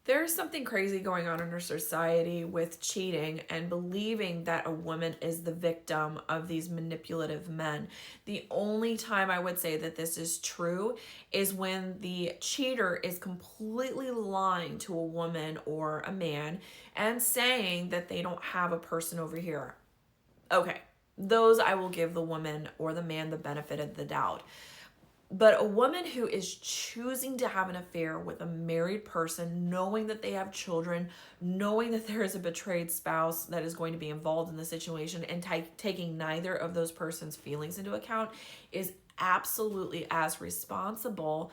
There's something crazy going on in our society with cheating and believing that a woman is the victim of these manipulative men. The only time I would say that this is true is when the cheater is completely lying to a woman or a man and saying that they don't have a person over here. Okay, those I will give the woman or the man the benefit of the doubt. But a woman who is choosing to have an affair with a married person, knowing that they have children, knowing that there is a betrayed spouse that is going to be involved in the situation, and taking neither of those persons' feelings into account, is absolutely as responsible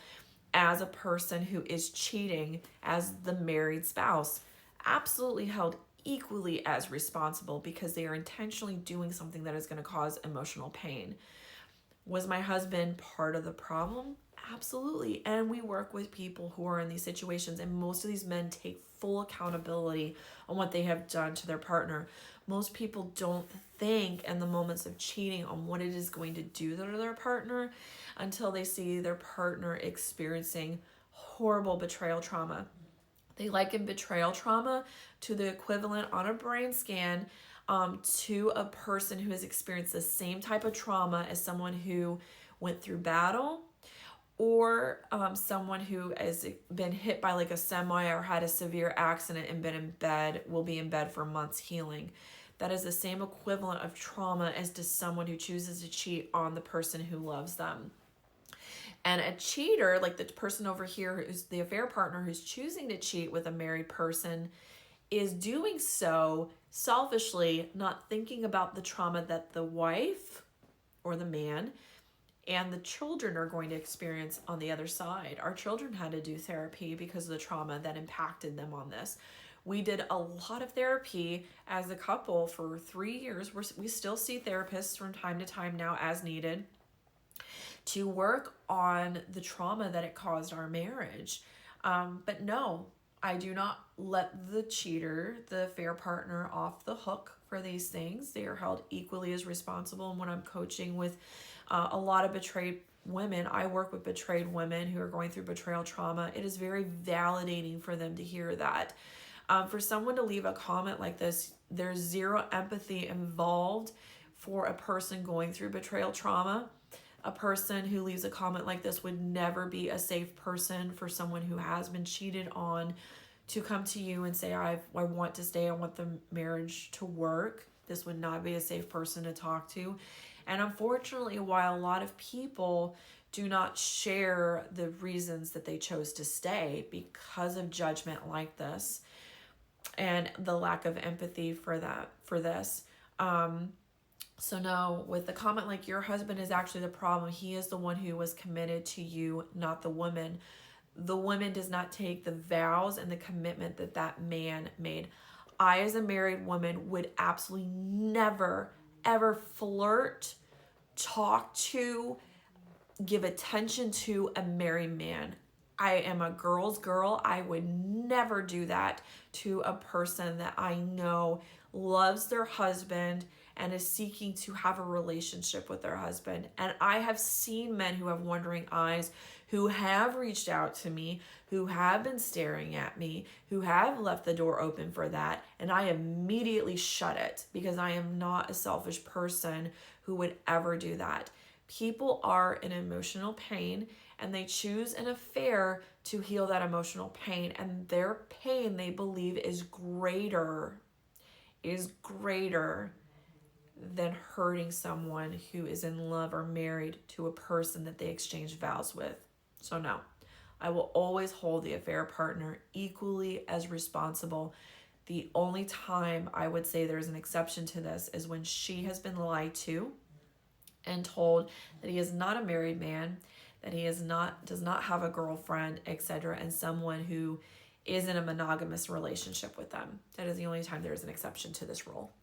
as a person who is cheating as the married spouse. Absolutely held equally as responsible, because they are intentionally doing something that is going to cause emotional pain. Was my husband part of the problem? Absolutely. And we work with people who are in these situations, and most of these men take full accountability on what they have done to their partner. Most people don't think in the moments of cheating on what it is going to do to their partner until they see their partner experiencing horrible betrayal trauma. They liken betrayal trauma to the equivalent on a brain scan to a person who has experienced the same type of trauma as someone who went through battle, or someone who has been hit by like a semi or had a severe accident and been in bed, will be in bed for months healing. That is the same equivalent of trauma as to someone who chooses to cheat on the person who loves them. And a cheater, like the person over here who's the affair partner who's choosing to cheat with a married person, is doing so selfishly, not thinking about the trauma that the wife or the man and the children are going to experience on the other side. Our children had to do therapy because of the trauma that impacted them on this. We did a lot of therapy as a couple for 3 years. We still see therapists from time to time now as needed to work on the trauma that it caused our marriage. But no, I do not let the cheater, the affair partner, off the hook for these things. They are held equally as responsible. And when I'm coaching with a lot of betrayed women, I work with betrayed women who are going through betrayal trauma. It is very validating for them to hear that. For someone to leave a comment like this, there's zero empathy involved for a person going through betrayal trauma. A person who leaves a comment like this would never be a safe person for someone who has been cheated on to come to you and say, I want to stay, I want the marriage to work. This would not be a safe person to talk to. And unfortunately, while a lot of people do not share the reasons that they chose to stay because of judgment like this and the lack of empathy for this, so no, with the comment like your husband is actually the problem, he is the one who was committed to you, not the woman. The woman does not take the vows and the commitment that that man made. I, as a married woman, would absolutely never, ever flirt, talk to, give attention to a married man. I am a girl's girl. I would never do that to a person that I know loves their husband and is seeking to have a relationship with their husband. And I have seen men who have wandering eyes, who have reached out to me, who have been staring at me, who have left the door open for that, and I immediately shut it because I am not a selfish person who would ever do that. People are in emotional pain, and they choose an affair to heal that emotional pain, and their pain, they believe, is greater than hurting someone who is in love or married to a person that they exchange vows with. So no, I will always hold the affair partner equally as responsible. The only time I would say there's an exception to this is when she has been lied to and told that he is not a married man, that he does not have a girlfriend, etc., and someone who is in a monogamous relationship with them. That is the only time there is an exception to this rule.